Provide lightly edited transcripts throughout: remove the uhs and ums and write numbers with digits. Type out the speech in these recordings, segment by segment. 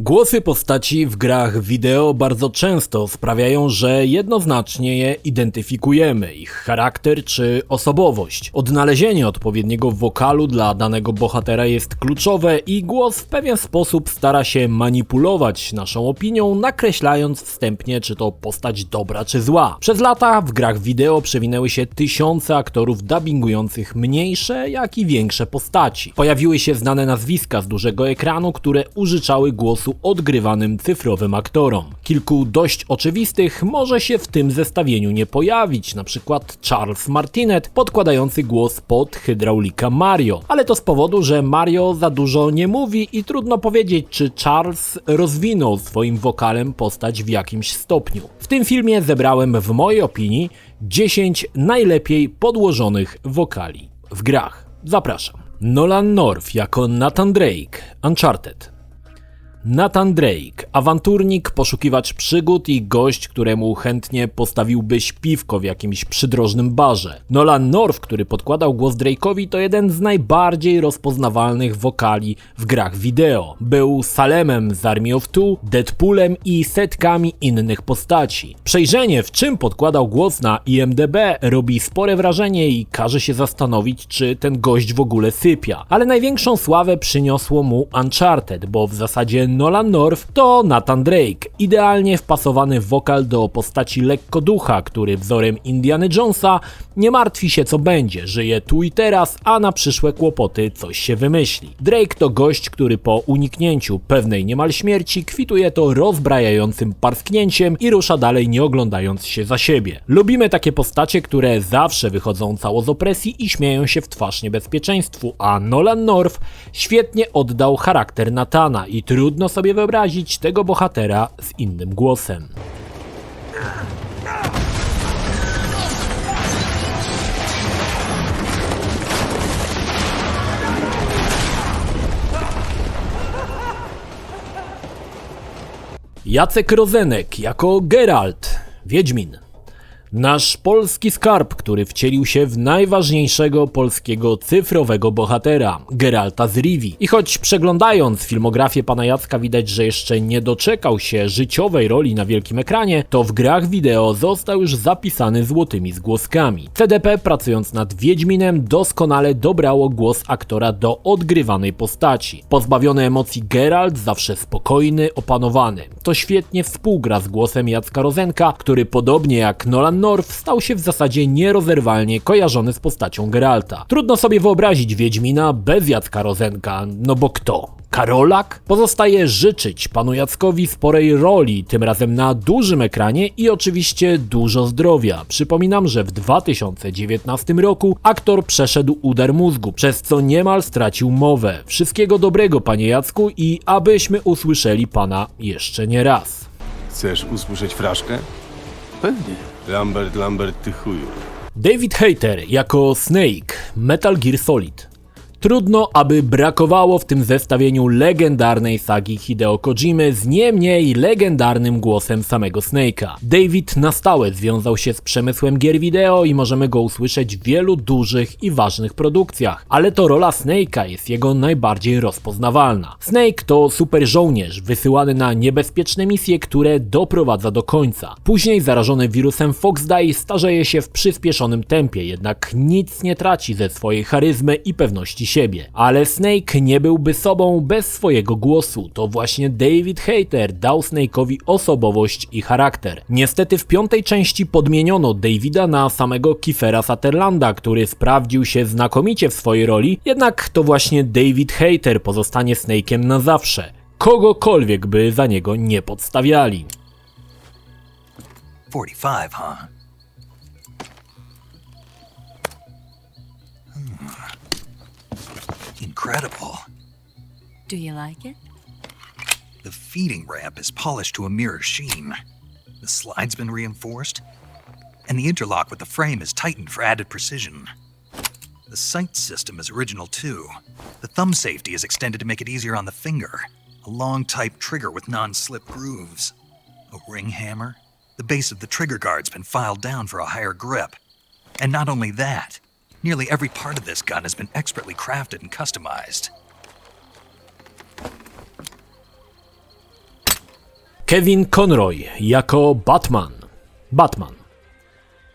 Głosy postaci w grach wideo bardzo często sprawiają, że jednoznacznie je identyfikujemy, ich charakter czy osobowość. Odnalezienie odpowiedniego wokalu dla danego bohatera jest kluczowe i głos w pewien sposób stara się manipulować naszą opinią, nakreślając wstępnie, czy to postać dobra czy zła. Przez lata w grach wideo przewinęły się tysiące aktorów dubbingujących mniejsze, jak i większe postaci. Pojawiły się znane nazwiska z dużego ekranu, które użyczały głosu odgrywanym cyfrowym aktorom. Kilku dość oczywistych może się w tym zestawieniu nie pojawić, na przykład Charles Martinet podkładający głos pod hydraulika Mario, ale to z powodu, że Mario za dużo nie mówi i trudno powiedzieć, czy Charles rozwinął swoim wokalem postać w jakimś stopniu. W tym filmie zebrałem w mojej opinii 10 najlepiej podłożonych wokali w grach. Zapraszam. Nolan North jako Nathan Drake, Uncharted. Nathan Drake, awanturnik, poszukiwacz przygód i gość, któremu chętnie postawiłbyś piwko w jakimś przydrożnym barze. Nolan North, który podkładał głos Drake'owi, to jeden z najbardziej rozpoznawalnych wokali w grach wideo. Był Salemem z Army of Two, Deadpoolem i setkami innych postaci. Przejrzenie, w czym podkładał głos na IMDb, robi spore wrażenie i każe się zastanowić, czy ten gość w ogóle sypia. Ale największą sławę przyniosło mu Uncharted, bo w zasadzie Nolan North to Nathan Drake, idealnie wpasowany wokal do postaci lekkoducha, który wzorem Indiana Jonesa nie martwi się co będzie, żyje tu i teraz, a na przyszłe kłopoty coś się wymyśli. Drake to gość, który po uniknięciu pewnej niemal śmierci kwituje to rozbrajającym parsknięciem i rusza dalej nie oglądając się za siebie. Lubimy takie postacie, które zawsze wychodzą cało z opresji i śmieją się w twarz niebezpieczeństwu, a Nolan North świetnie oddał charakter Nathana i trudno sobie wyobrazić tego bohatera z innym głosem. Jacek Rozenek jako Geralt, Wiedźmin. Nasz polski skarb, który wcielił się w najważniejszego polskiego cyfrowego bohatera, Geralta z Rivii. I choć przeglądając filmografię pana Jacka widać, że jeszcze nie doczekał się życiowej roli na wielkim ekranie, to w grach wideo został już zapisany złotymi zgłoskami. CDP, pracując nad Wiedźminem, doskonale dobrało głos aktora do odgrywanej postaci. Pozbawiony emocji Geralt, zawsze spokojny, opanowany. To świetnie współgra z głosem Jacka Rozenka, który podobnie jak Nolan North stał się w zasadzie nierozerwalnie kojarzony z postacią Geralta. Trudno sobie wyobrazić Wiedźmina bez Jacka Rozenka, no bo kto? Karolak? Pozostaje życzyć panu Jackowi sporej roli, tym razem na dużym ekranie i oczywiście dużo zdrowia. Przypominam, że w 2019 roku aktor przeszedł udar mózgu, przez co niemal stracił mowę. Wszystkiego dobrego, panie Jacku, i abyśmy usłyszeli pana jeszcze nie raz. Chcesz usłyszeć fraszkę? Pewnie. Lambert, ty chuju. David Hayter jako Snake, Metal Gear Solid. Trudno, aby brakowało w tym zestawieniu legendarnej sagi Hideo Kojimy z nie mniej legendarnym głosem samego Snake'a. David na stałe związał się z przemysłem gier wideo i możemy go usłyszeć w wielu dużych i ważnych produkcjach, ale to rola Snake'a jest jego najbardziej rozpoznawalna. Snake to super żołnierz wysyłany na niebezpieczne misje, które doprowadza do końca. Później zarażony wirusem Foxdie starzeje się w przyspieszonym tempie, jednak nic nie traci ze swojej charyzmy i pewności siebie. Ale Snake nie byłby sobą bez swojego głosu. To właśnie David Hayter dał Snake'owi osobowość i charakter. Niestety w piątej części podmieniono Davida na samego Kiefera Sutherlanda, który sprawdził się znakomicie w swojej roli, jednak to właśnie David Hayter pozostanie Snake'em na zawsze. Kogokolwiek by za niego nie podstawiali. 45, huh? Incredible. Do you like it? The feeding ramp is polished to a mirror sheen. The slide's been reinforced, and the interlock with the frame is tightened for added precision. The sight system is original too. The thumb safety is extended to make it easier on the finger. A long type trigger with non-slip grooves. A ring hammer. The base of the trigger guard's been filed down for a higher grip. And not only that, nearly every part of this gun has been expertly crafted and customized. Kevin Conroy jako Batman.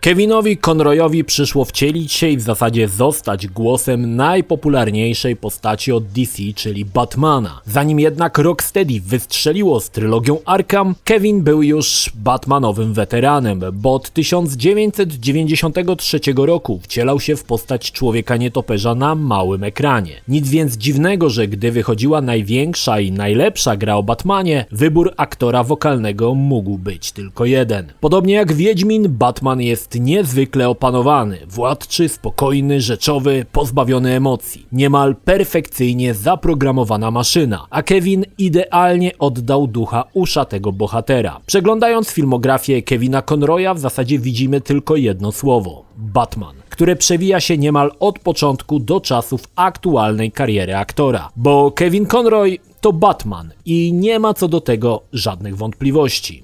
Kevinowi Conroyowi przyszło wcielić się i w zasadzie zostać głosem najpopularniejszej postaci od DC, czyli Batmana. Zanim jednak Rocksteady wystrzeliło z trylogią Arkham, Kevin był już Batmanowym weteranem, bo od 1993 roku wcielał się w postać Człowieka Nietoperza na małym ekranie. Nic więc dziwnego, że gdy wychodziła największa i najlepsza gra o Batmanie, wybór aktora wokalnego mógł być tylko jeden. Podobnie jak Wiedźmin, Batman jest niezwykle opanowany, władczy, spokojny, rzeczowy, pozbawiony emocji. Niemal perfekcyjnie zaprogramowana maszyna, a Kevin idealnie oddał ducha uszatego bohatera. Przeglądając filmografię Kevina Conroya w zasadzie widzimy tylko jedno słowo – Batman, które przewija się niemal od początku do czasów aktualnej kariery aktora. Bo Kevin Conroy to Batman i nie ma co do tego żadnych wątpliwości.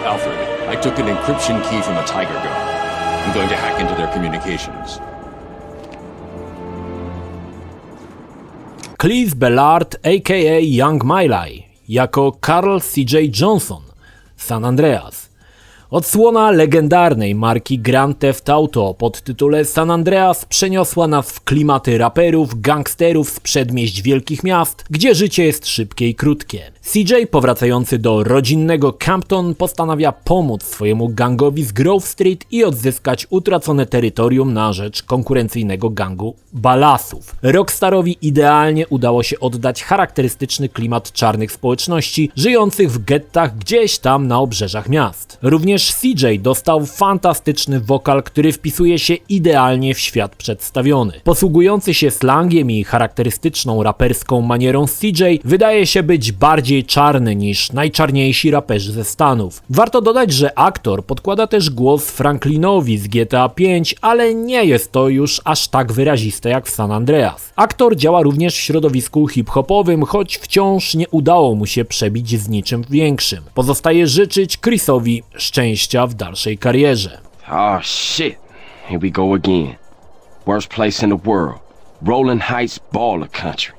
Alfred, I took an encryption key from a Tiger Gun. I'm going to hack into their communications. Clive Bellard a.k.a. Young Miley jako Carl C.J. Johnson, San Andreas. Odsłona legendarnej marki Grand Theft Auto pod tytule San Andreas przeniosła nas w klimaty raperów, gangsterów z przedmieść wielkich miast, gdzie życie jest szybkie i krótkie. CJ, powracający do rodzinnego Campton, postanawia pomóc swojemu gangowi z Grove Street i odzyskać utracone terytorium na rzecz konkurencyjnego gangu Balasów. Rockstarowi idealnie udało się oddać charakterystyczny klimat czarnych społeczności żyjących w gettach gdzieś tam na obrzeżach miast. Również CJ dostał fantastyczny wokal, który wpisuje się idealnie w świat przedstawiony. Posługujący się slangiem i charakterystyczną raperską manierą CJ wydaje się być bardziej czarny niż najczarniejsi raperzy ze Stanów. Warto dodać, że aktor podkłada też głos Franklinowi z GTA V, ale nie jest to już aż tak wyraziste jak w San Andreas. Aktor działa również w środowisku hip-hopowym, choć wciąż nie udało mu się przebić z niczym większym. Pozostaje życzyć Chrisowi szczęścia w dalszej karierze. Oh shit, here we go again. Worst place in the world. Rolling Heights baller country.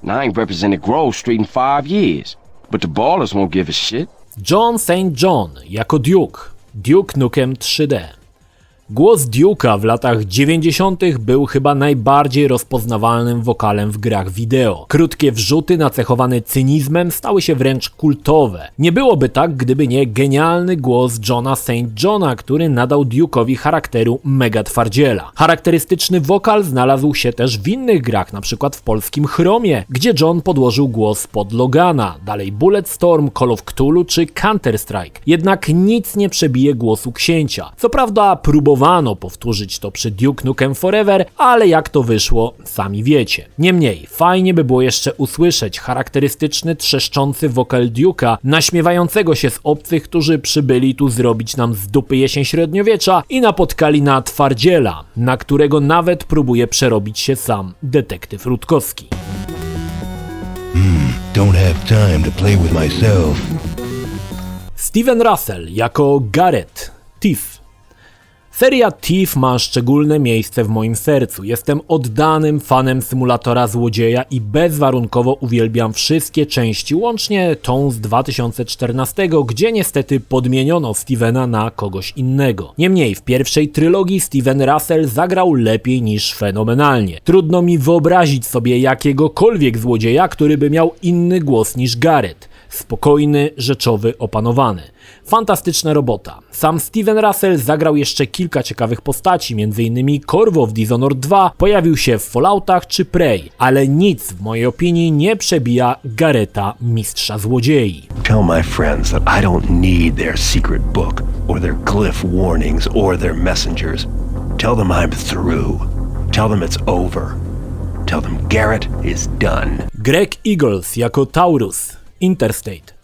Now I ain't represented Grove Street in 5 years, but the ballers won't give a shit. John St. John jako Duke Nukem 3D. Głos Duke'a w latach 90. był chyba najbardziej rozpoznawalnym wokalem w grach wideo. Krótkie wrzuty nacechowane cynizmem stały się wręcz kultowe. Nie byłoby tak, gdyby nie genialny głos Johna St. Johna, który nadał Duke'owi charakteru mega twardziela. Charakterystyczny wokal znalazł się też w innych grach, np. w polskim Chromie, gdzie John podłożył głos pod Logana, dalej Bulletstorm, Call of Cthulhu czy Counter-Strike. Jednak nic nie przebije głosu księcia. Co prawda próbowano powtórzyć to przy Duke Nukem Forever, ale jak to wyszło, sami wiecie. Niemniej, fajnie by było jeszcze usłyszeć charakterystyczny, trzeszczący wokal Duke'a, naśmiewającego się z obcych, którzy przybyli tu zrobić nam z dupy jesień średniowiecza i napotkali na twardziela, na którego nawet próbuje przerobić się sam detektyw Rutkowski. Don't have time to play with myself. Steven Russell jako Garrett, Thief. Seria Thief ma szczególne miejsce w moim sercu. Jestem oddanym fanem symulatora złodzieja i bezwarunkowo uwielbiam wszystkie części, łącznie tą z 2014, gdzie niestety podmieniono Stevena na kogoś innego. Niemniej w pierwszej trylogii Steven Russell zagrał lepiej niż fenomenalnie. Trudno mi wyobrazić sobie jakiegokolwiek złodzieja, który by miał inny głos niż Garrett. Spokojny, rzeczowy, opanowany. Fantastyczna robota. Sam Steven Russell zagrał jeszcze kilka ciekawych postaci, m.in. Corvo w Dishonored 2, pojawił się w Falloutach czy Prey, ale nic w mojej opinii nie przebija Garretta, mistrza złodziei. Tell my friends that I don't need their secret book, or their glyph warnings, or their messengers. Tell them I'm through. Tell them it's over. Tell them Garrett is done. Greg Eagles jako Taurus, Interstate.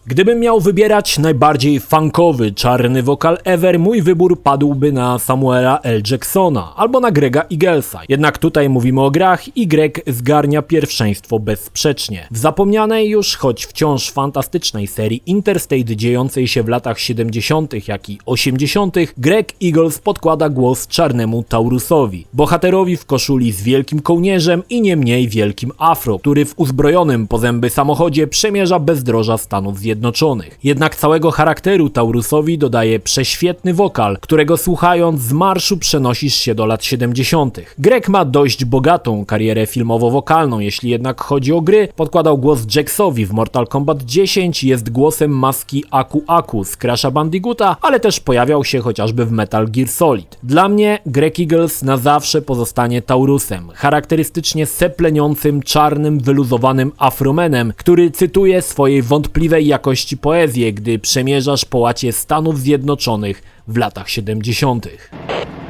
Gdybym miał wybierać najbardziej funkowy, czarny wokal ever, mój wybór padłby na Samuela L. Jacksona albo na Grega Eaglesa. Jednak tutaj mówimy o grach i Greg zgarnia pierwszeństwo bezsprzecznie. W zapomnianej już, choć wciąż fantastycznej serii Interstate dziejącej się w latach 70. jak i 80. Greg Eagles podkłada głos czarnemu Taurusowi, bohaterowi w koszuli z wielkim kołnierzem i nie mniej wielkim afro, który w uzbrojonym po zęby samochodzie przemierza bezdroża Stanów Zjednoczonych. Zjednoczonych. Jednak całego charakteru Taurusowi dodaje prześwietny wokal, którego słuchając z marszu przenosisz się do lat 70. Greg ma dość bogatą karierę filmowo-wokalną, jeśli jednak chodzi o gry, podkładał głos Jaxowi w Mortal Kombat 10, jest głosem maski Aku Aku z Crasha Bandicoota, ale też pojawiał się chociażby w Metal Gear Solid. Dla mnie Greg Eagles na zawsze pozostanie Taurusem, charakterystycznie sepleniącym, czarnym, wyluzowanym afromenem, który cytuje swojej wątpliwej jakości poezję, gdy przemierzasz połacie Stanów Zjednoczonych w latach 70.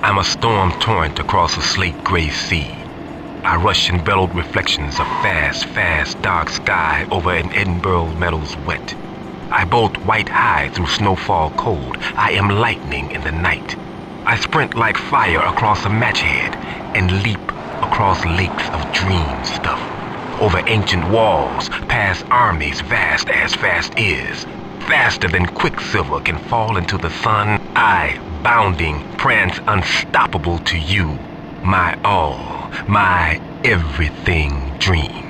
I'm a storm torrent across a slate-gray sea. I rush in bellowed reflections of fast, dark sky over an Edinburgh meadows wet. I bolt white high through snowfall cold. I am lightning in the night. I sprint like fire across a match head and leap across lakes of dream stuff. Over ancient walls, past armies vast as fast is. Faster than quicksilver can fall into the sun. I, bounding, prance unstoppable to you. My all, my everything dream.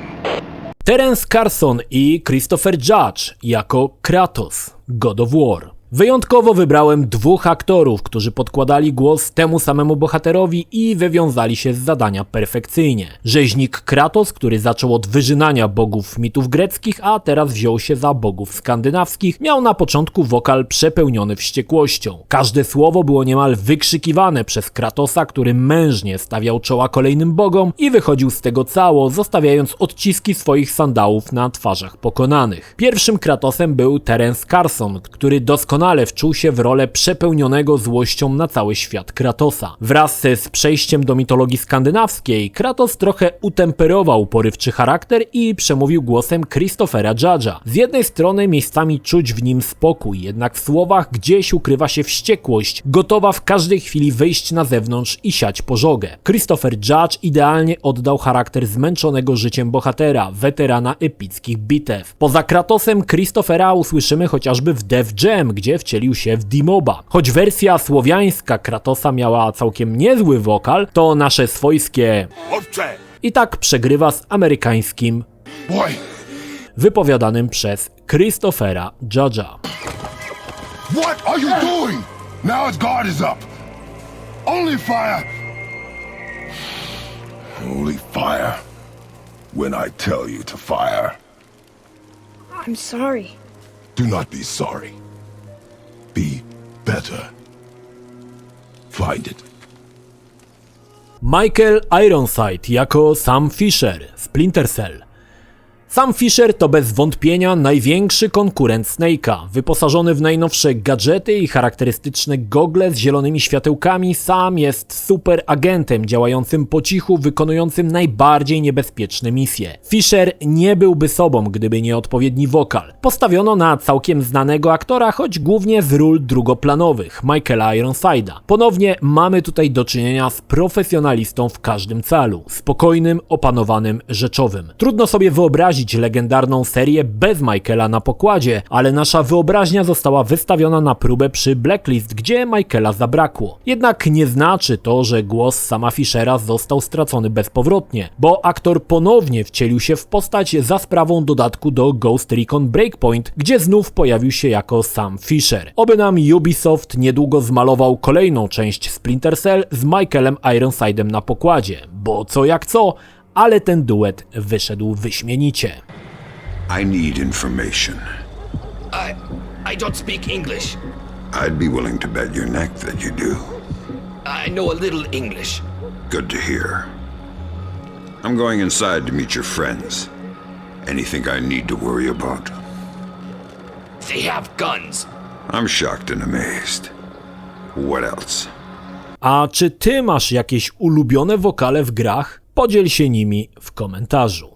Terence Carson i Christopher Judge jako Kratos, God of War. Wyjątkowo wybrałem dwóch aktorów, którzy podkładali głos temu samemu bohaterowi i wywiązali się z zadania perfekcyjnie. Rzeźnik Kratos, który zaczął od wyżynania bogów mitów greckich, a teraz wziął się za bogów skandynawskich, miał na początku wokal przepełniony wściekłością. Każde słowo było niemal wykrzykiwane przez Kratosa, który mężnie stawiał czoła kolejnym bogom i wychodził z tego cało, zostawiając odciski swoich sandałów na twarzach pokonanych. Pierwszym Kratosem był Terence Carson, który doskonale wczuł się w rolę przepełnionego złością na cały świat Kratosa. Wraz z przejściem do mitologii skandynawskiej, Kratos trochę utemperował porywczy charakter i przemówił głosem Christophera Judge'a. Z jednej strony miejscami czuć w nim spokój, jednak w słowach gdzieś ukrywa się wściekłość, gotowa w każdej chwili wyjść na zewnątrz i siać pożogę. Christopher Judge idealnie oddał charakter zmęczonego życiem bohatera, weterana epickich bitew. Poza Kratosem Christophera usłyszymy chociażby w Def Jam, gdzie wcielił się w D-Moba. Choć wersja słowiańska Kratosa miała całkiem niezły wokal, to nasze swojskie i tak przegrywa z amerykańskim wypowiadanym przez Christophera Judge'a. What are you doing? Now his guard is up. Only fire. Only fire. When I tell you to fire. I'm sorry. Do not be sorry. Be better. Find it. Michael Ironside jako Sam Fisher, Splinter Cell. Sam Fisher to bez wątpienia największy konkurent Snake'a. Wyposażony w najnowsze gadżety i charakterystyczne gogle z zielonymi światełkami, Sam jest super agentem działającym po cichu, wykonującym najbardziej niebezpieczne misje. Fisher nie byłby sobą, gdyby nie odpowiedni wokal. Postawiono na całkiem znanego aktora, choć głównie z ról drugoplanowych, Michaela Ironside'a. Ponownie mamy tutaj do czynienia z profesjonalistą w każdym calu, spokojnym, opanowanym, rzeczowym. Trudno sobie wyobrazić legendarną serię bez Michaela na pokładzie, ale nasza wyobraźnia została wystawiona na próbę przy Blacklist, gdzie Michaela zabrakło. Jednak nie znaczy to, że głos Sama Fishera został stracony bezpowrotnie, bo aktor ponownie wcielił się w postać za sprawą dodatku do Ghost Recon Breakpoint, gdzie znów pojawił się jako Sam Fisher. Oby nam Ubisoft niedługo zmalował kolejną część Splinter Cell z Michaelem Ironside'em na pokładzie, bo co jak co, ale ten duet wyszedł wyśmienicie. I need information. I don't speak English. I'd be willing to bet your neck that you do. I know a little English. Good to hear. I'm going inside to meet your friends. Anything I need to worry about? They have guns. I'm shocked and amazed. What else? A czy ty masz jakieś ulubione wokale w grach? Podziel się nimi w komentarzu.